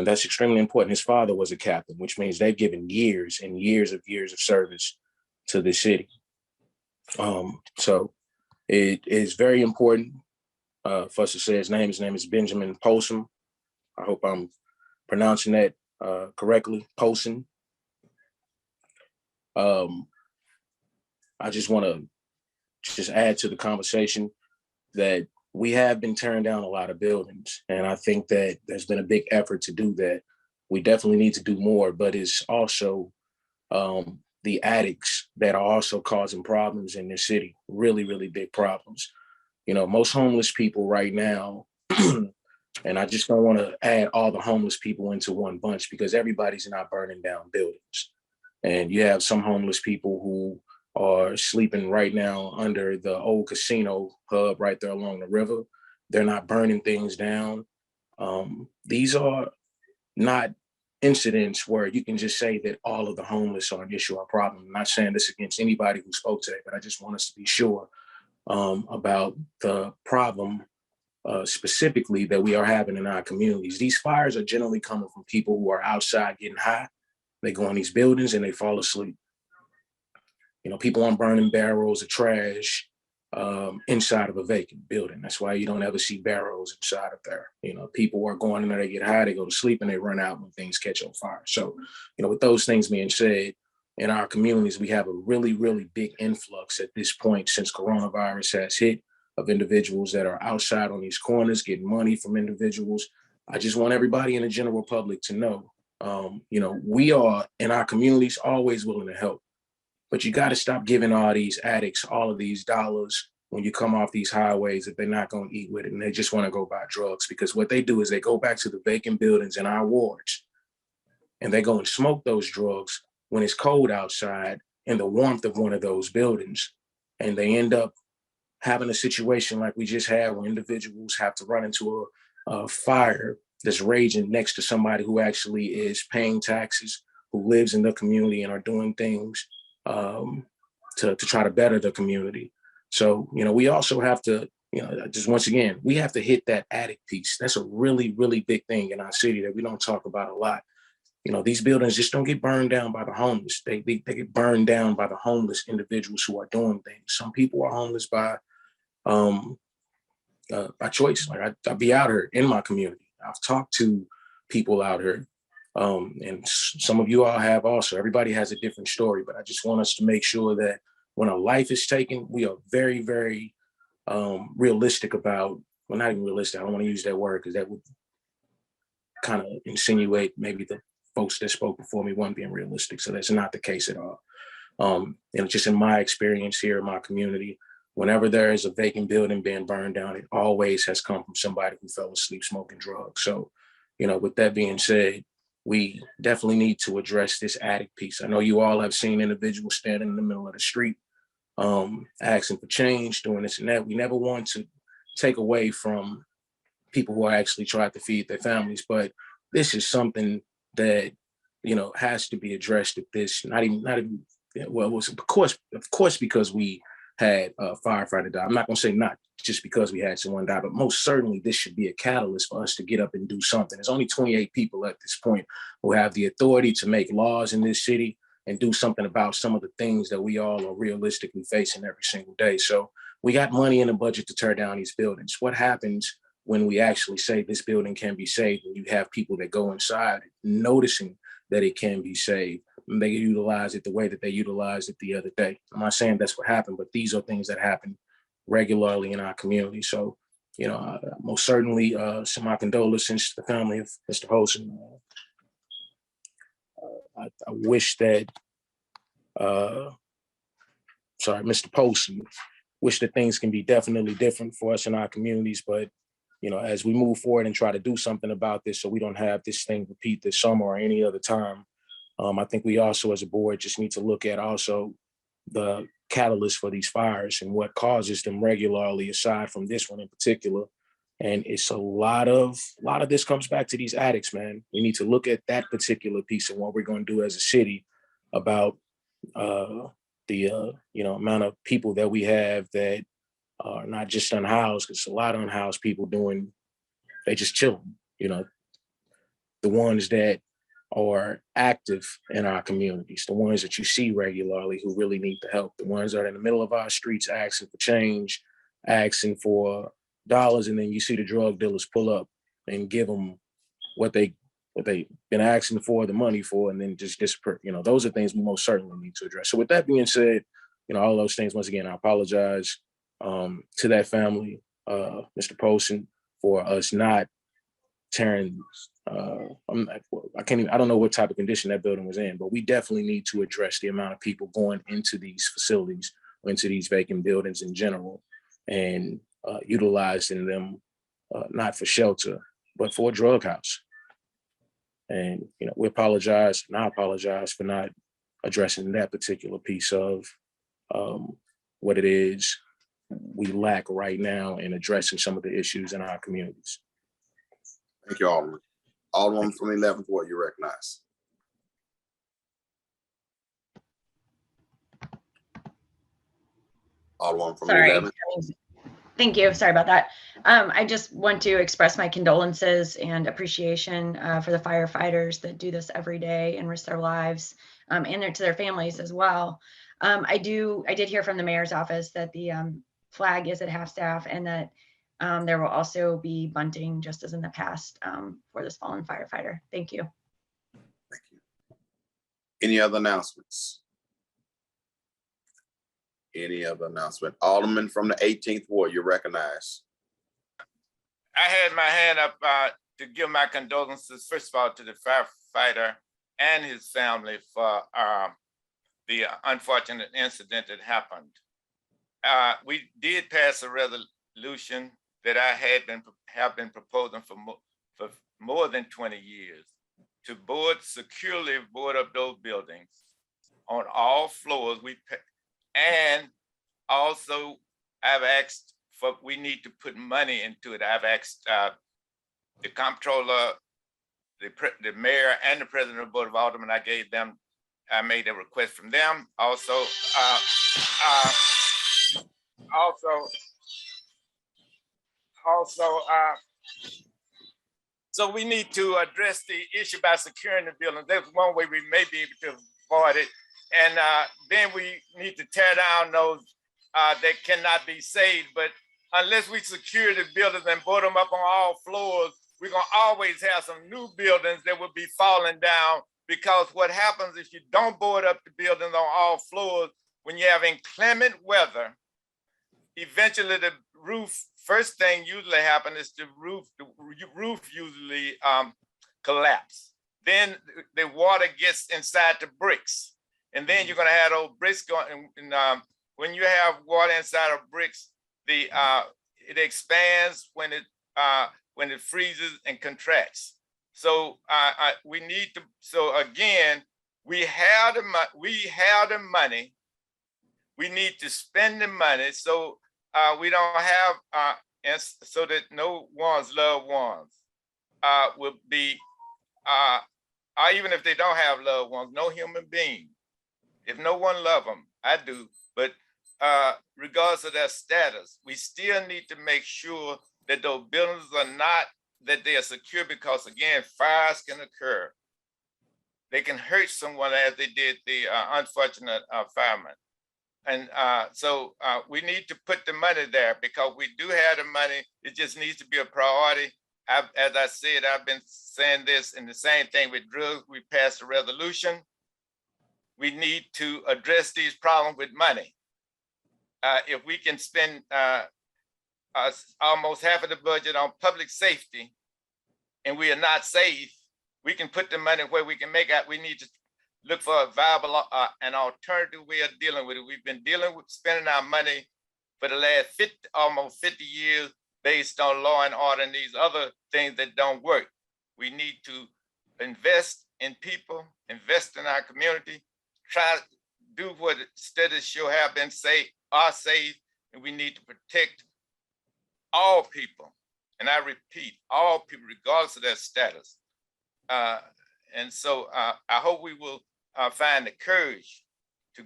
that's extremely important. His father was a captain, which means they've given years and years of service to the city. So it is very important for us to say his name. His name is Benjamin Polson. I hope I'm pronouncing that correctly, Polson. I just want to add to the conversation that we have been tearing down a lot of buildings, and I think that there's been a big effort to do that. We definitely need to do more, but it's also the addicts that are also causing problems in this city, really, really big problems. Most homeless people right now, and I just don't want to add all the homeless people into one bunch because everybody's not burning down buildings. And you have some homeless people who are sleeping right now under the old casino hub right there along the river. They're not burning things down. These are not incidents where you can just say that all of the homeless are an issue or problem. I'm not saying this against anybody who spoke today, but I just want us to be sure about the problem specifically that we are having in our communities. These fires are generally coming from people who are outside getting high. They go in these buildings and they fall asleep. People aren't burning barrels of trash inside of a vacant building. That's why you don't ever see barrels inside of there. People are going in there, they get high, they go to sleep, and they run out when things catch on fire. So, with those things being said, in our communities, we have a really, really big influx at this point since coronavirus has hit of individuals that are outside on these corners getting money from individuals I just want everybody in the general public to know, we are in our communities always willing to help, but you got to stop giving all these addicts all of these dollars when you come off these highways if they're not going to eat with it and they just want to go buy drugs. Because what they do is they go back to the vacant buildings in our wards and they go and smoke those drugs when it's cold outside in the warmth of one of those buildings. And they end up having a situation like we just had where individuals have to run into a fire that's raging next to somebody who actually is paying taxes, who lives in the community and are doing things to try to better the community. So, we also have to, just once again, we have to hit that addict piece. That's a really, really big thing in our city that we don't talk about a lot. These buildings just don't get burned down by the homeless. They get burned down by the homeless individuals who are doing things. Some people are homeless by choice. Like I be out here in my community. I've talked to people out here, and some of you all have also. Everybody has a different story, but I just want us to make sure that when a life is taken, we are very, very realistic about. Well, not even realistic. I don't want to use that word because that would kind of insinuate maybe the folks that spoke before me weren't being realistic. So that's not the case at all. And just in my experience here in my community, whenever there is a vacant building being burned down, it always has come from somebody who fell asleep smoking drugs. So, with that being said, we definitely need to address this addict piece. I know you all have seen individuals standing in the middle of the street, asking for change, doing this and that. We never want to take away from people who are actually trying to feed their families, but this is something that, has to be addressed at this, not even, well, it was of course, because we had a firefighter die. I'm not going to say not just because we had someone die, but most certainly this should be a catalyst for us to get up and do something. There's only 28 people at this point who have the authority to make laws in this city and do something about some of the things that we all are realistically facing every single day. So we got money in the budget to tear down these buildings. What happens when we actually say this building can be saved and you have people that go inside noticing that it can be saved? They utilize it the way that they utilized it the other day. I'm not saying that's what happened, but these are things that happen regularly in our community. So, most certainly send my condolences to the family of Mr. Holson. I wish that, Mr. Poston, wish that things can be definitely different for us in our communities. But, as we move forward and try to do something about this so we don't have this thing repeat this summer or any other time, I think we also as a board just need to look at also the catalyst for these fires and what causes them regularly, aside from this one in particular. And it's a lot of this comes back to these addicts, man. We need to look at that particular piece of what we're going to do as a city about the amount of people that we have that are not just unhoused, because a lot of unhoused people they just chilling, the ones that are active in our communities, the ones that you see regularly who really need the help, the ones that are in the middle of our streets asking for change, asking for dollars, and then you see the drug dealers pull up and give them what they've been asking for the money for, and then just disappear. Those are things we most certainly need to address. So with that being said, all those things, once again, I apologize to that family, Mr. Poston, for us not tearing. I don't know what type of condition that building was in, but we definitely need to address the amount of people going into these facilities, or into these vacant buildings in general, and utilizing them not for shelter, but for a drug house. And we apologize, and I apologize for not addressing that particular piece of what it is we lack right now in addressing some of the issues in our communities. Thank you, Alderman. Alderman from the 11th Ward, you recognize. Alderman from the 11th. Thank you. Sorry about that. I just want to express my condolences and appreciation for the firefighters that do this every day and risk their lives, and to their families as well. I did hear from the mayor's office that the flag is at half staff, and that there will also be bunting, just as in the past, for this fallen firefighter. Thank you. Thank you. Any other announcements? Any other announcement? Alderman from the 18th Ward, you're recognized. I had my hand up to give my condolences, first of all, to the firefighter and his family for the unfortunate incident that happened. We did pass a resolution that I have been proposing for more than 20 years to securely board up those buildings on all floors. And also I've asked we need to put money into it. I've asked the comptroller, the mayor, and the president of the Board of Aldermen. I made a request from them. So we need to address the issue by securing the building. That's one way we may be able to avoid it. And then we need to tear down those that cannot be saved. But unless we secure the buildings and board them up on all floors, we're gonna always have some new buildings that will be falling down, because what happens if you don't board up the buildings on all floors, when you have inclement weather, eventually the roof, first thing usually happens is the roof usually collapse. Then the water gets inside the bricks. And then you're gonna have those bricks going, and when you have water inside of bricks, it expands when it freezes and contracts. So we need to. So again, we have the money. We need to spend the money so we don't have, and so that no one's loved ones will be, even if they don't have loved ones, no human being. If no one love them, I do. But regardless of their status, we still need to make sure that those buildings that they are secure, because again, fires can occur. They can hurt someone, as they did the unfortunate fireman. And so we need to put the money there, because we do have the money. It just needs to be a priority. As I said, I've been saying this, and the same thing with drugs. We passed a resolution. We need to address these problems with money. If we can spend almost half of the budget on public safety, and we are not safe, we can put the money where we can make out. We need to look for a viable, an alternative way of dealing with it. We've been dealing with spending our money for the last almost 50 years based on law and order and these other things that don't work. We need to invest in people, invest in our community, try to do what studies show have been are safe, and we need to protect all people. And I repeat, all people, regardless of their status. And so I hope we will find the courage to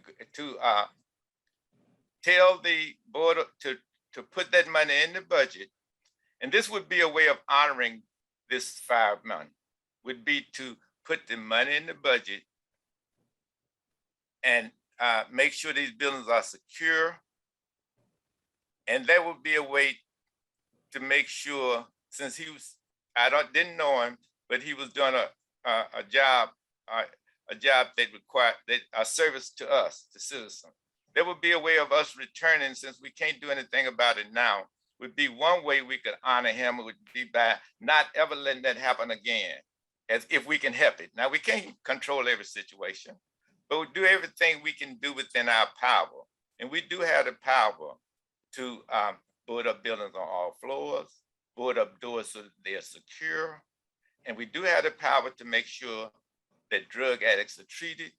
tell the board to put that money in the budget. And this would be a way of honoring this fireman, would be to put the money in the budget and make sure these buildings are secure. And that would be a way to make sure, since didn't know him, but he was doing a job that required a service to us, the citizens. There would be a way of us returning, since we can't do anything about it now. Would be one way we could honor him. It would be by not ever letting that happen again, as if we can help it. Now, we can't control every situation, but we do everything we can do within our power. And we do have the power to board up buildings on all floors, board up doors so that they're secure. And we do have the power to make sure that drug addicts are treated,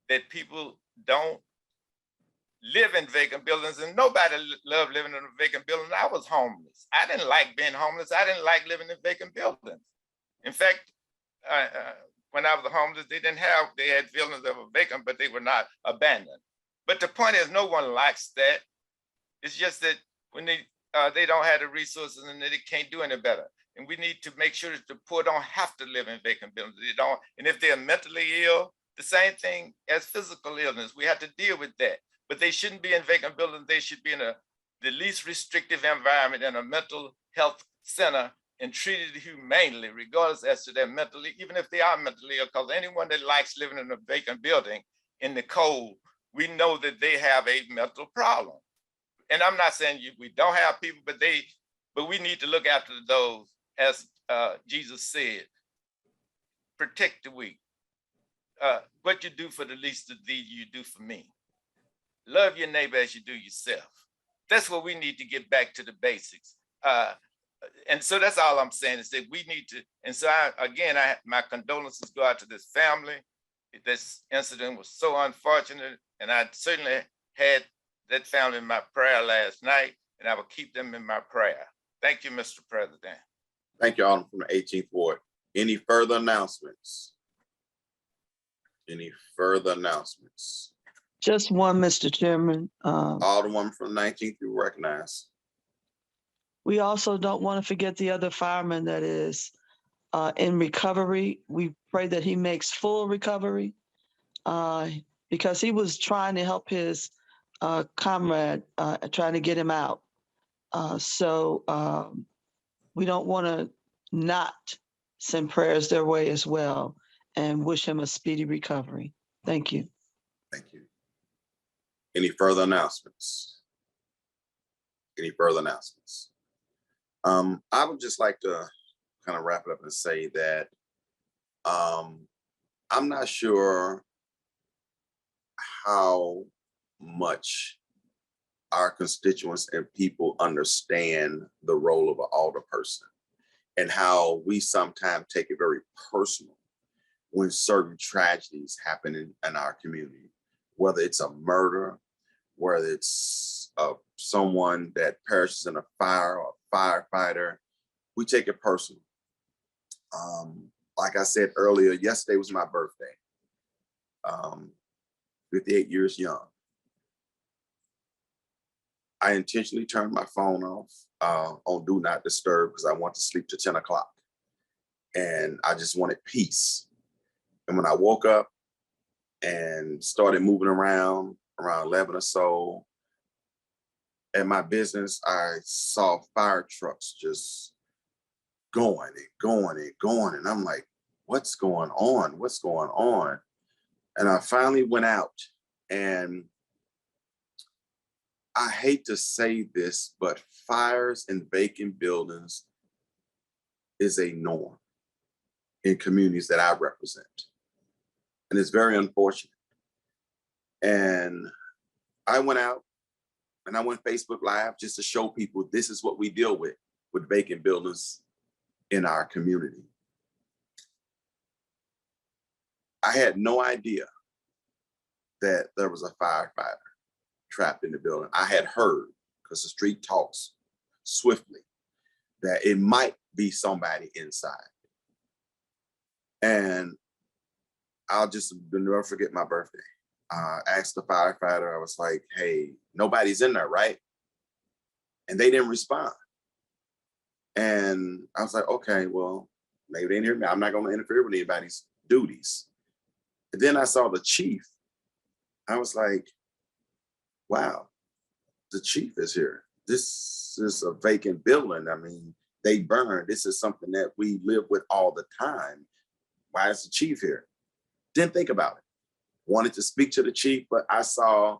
that people don't live in vacant buildings, and nobody loved living in a vacant building. I was homeless. I didn't like being homeless. I didn't like living in vacant buildings. In fact, when I was homeless, they had buildings that were vacant, but they were not abandoned. But the point is, no one likes that. It's just that when they don't have the resources and they can't do any better. And we need to make sure that the poor don't have to live in vacant buildings. They don't. And if they're mentally ill, the same thing as physical illness. We have to deal with that. But they shouldn't be in vacant buildings. They should be in the least restrictive environment in a mental health center and treated humanely, regardless as to their mentally, even if they are mentally ill, because anyone that likes living in a vacant building in the cold, we know that they have a mental problem. And I'm not saying we don't have people, but we need to look after those as Jesus said, protect the weak. What you do for the least of these, you do for me. Love your neighbor as you do yourself. That's what we need to get back to the basics. And so that's all I'm saying is that we need to, and so my condolences go out to this family. This incident was so unfortunate, and I certainly had that family in my prayer last night, and I will keep them in my prayer. Thank you, Mr. President. Thank you, Alderman from the 18th Ward. Any further announcements? Any further announcements? Just one, Mr. Chairman. Alderman from the 19th, you recognize. We also don't want to forget the other fireman that is in recovery. We pray that he makes full recovery because he was trying to help his comrade, trying to get him out. So we don't want to not send prayers their way as well and wish him a speedy recovery. Thank you. Thank you. Any further announcements? Any further announcements? I would just like to kind of wrap it up and say that I'm not sure how much our constituents and people understand the role of an alderperson and how we sometimes take it very personal when certain tragedies happen in our community, whether it's a murder, whether it's someone that perishes in a fire or a firefighter, we take it personal. Like I said earlier, yesterday was my birthday, 58 years young. I intentionally turned my phone off on Do Not Disturb because I want to sleep to 10 o'clock. And I just wanted peace. And when I woke up and started moving around 11 or so, at my business, I saw fire trucks just going and going and going. And I'm like, what's going on? What's going on? And I finally went out, and I hate to say this, but fires in vacant buildings is a norm in communities that I represent. And it's very unfortunate. And I went out and I went Facebook Live just to show people this is what we deal with vacant buildings in our community. I had no idea that there was a firefighter trapped in the building. I had heard, because the street talks swiftly, that it might be somebody inside. And I'll just never forget my birthday. I asked the firefighter, I was like, hey, nobody's in there, right? And they didn't respond. And I was like, okay, well, maybe they didn't hear me. I'm not going to interfere with anybody's duties. And then I saw the chief. I was like, wow, the chief is here. This is a vacant building. I mean, they burn. This is something that we live with all the time. Why is the chief here? Didn't think about it. Wanted to speak to the chief, but I saw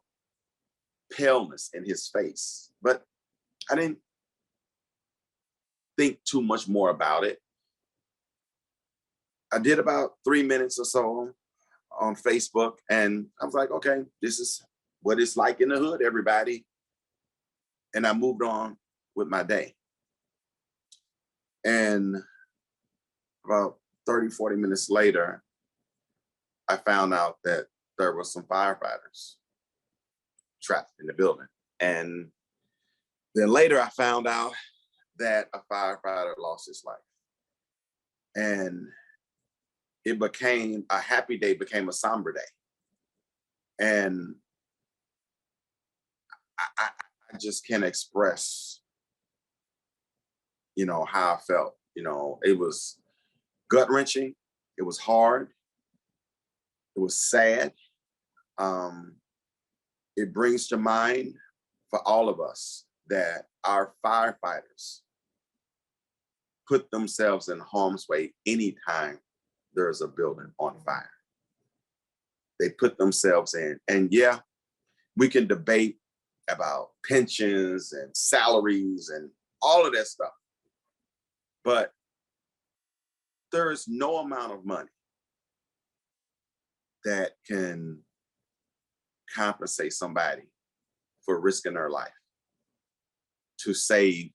paleness in his face. But I didn't think too much more about it. I did about 3 minutes or so on Facebook, and I was like, okay, this is what it's like in the hood, everybody. And I moved on with my day. And about 30, 40 minutes later, I found out that there were some firefighters trapped in the building. And then later I found out that a firefighter lost his life. And it became a happy day, became a somber day. And I just can't express, how I felt. It was gut-wrenching. It was hard. It was sad. It brings to mind for all of us that our firefighters put themselves in harm's way anytime there's a building on fire. They put themselves in. And yeah, we can debate about pensions and salaries and all of that stuff. But there is no amount of money that can compensate somebody for risking their life to save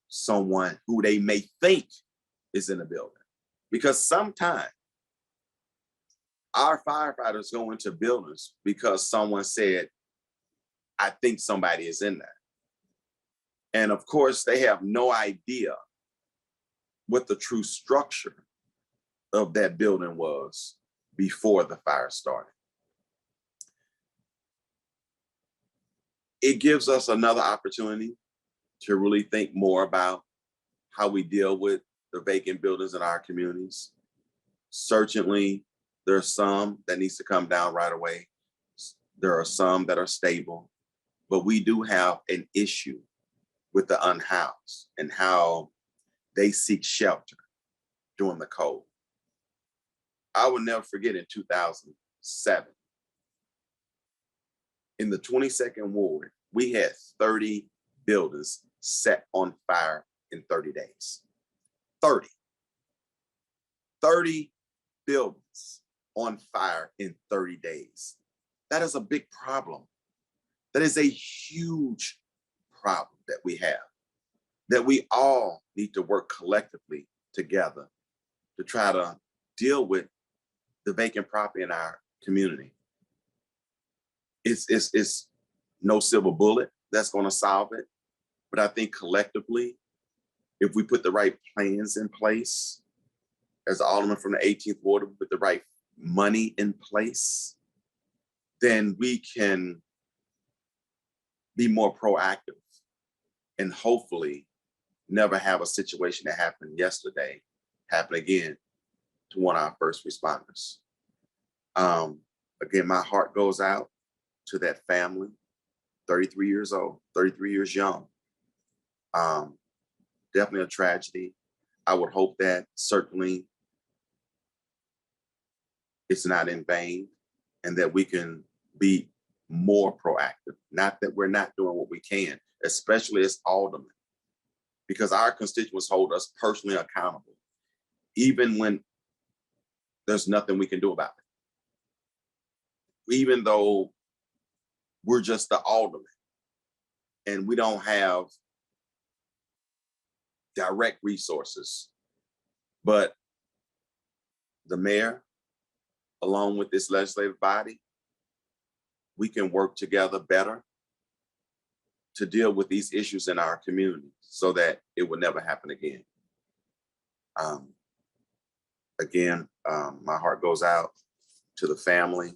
someone who they may think is in the building. Because sometimes our firefighters go into buildings because someone said, I think somebody is in there. And of course, they have no idea what the true structure of that building was before the fire started. It gives us another opportunity to really think more about how we deal with the vacant buildings in our communities. Certainly, there are some that needs to come down right away. There are some that are stable, but we do have an issue with the unhoused and how they seek shelter during the cold. I will never forget in 2007, in the 22nd Ward, we had 30 buildings set on fire in 30 days. 30 buildings on fire in 30 days. That is a big problem. That is a huge problem that we have, that we all need to work collectively together to try to deal with the vacant property in our community. It's no silver bullet that's going to solve it, but I think collectively, if we put the right plans in place, as the Alderman from the 18th Ward, with the right money in place, then we can be more proactive and hopefully never have a situation that happened yesterday happen again to one of our first responders. Again, my heart goes out to that family, 33 years old, 33 years young. Definitely a tragedy. I would hope that certainly it's not in vain and that we can be more proactive. Not that we're not doing what we can, especially as aldermen, because our constituents hold us personally accountable, even when there's nothing we can do about it. Even though we're just the aldermen and we don't have direct resources, but the mayor, along with this legislative body, we can work together better to deal with these issues in our community so that it will never happen again. My heart goes out to the family,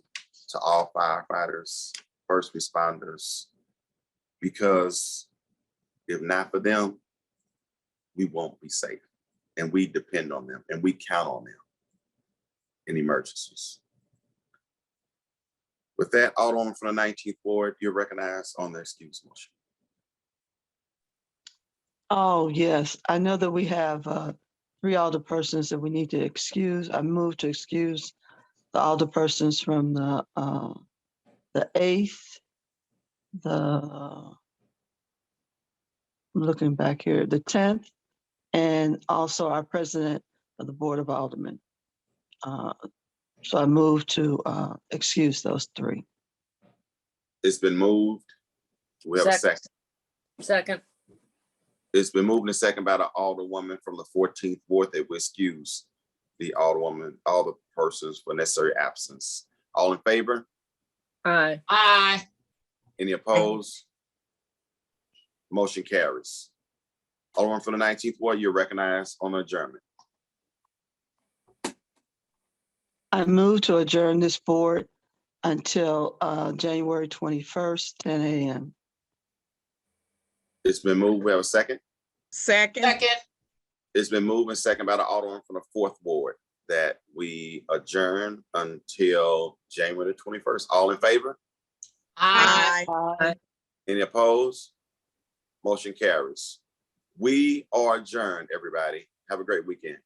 to all firefighters, first responders, because if not for them, we won't be safe. And we depend on them and we count on them in emergencies. With that, Alderman from the 19th Ward, you're recognized on the excuse motion. Oh, yes. I know that we have 3 alderpersons that we need to excuse. I move to excuse the alderpersons from the 8th, I'm looking back here, the 10th, and also our president of the Board of Aldermen. So I move to excuse those 3. It's been moved. We have a second. Second. It's been moved and second by the alderwoman from the 14th Ward that will excuse the alderwoman, all the persons for necessary absence. All in favor? Aye. Aye. Any opposed? Motion carries. Alderman from the 19th Ward, you're recognized on adjournment. I move to adjourn this board until January 21st, 10 a.m. It's been moved. We have a second. Second. Second. It's been moved and second by the alderman from the 4th Ward that we adjourn until January the 21st. All in favor? Aye. Aye. Any opposed? Motion carries. We are adjourned, everybody. Have a great weekend.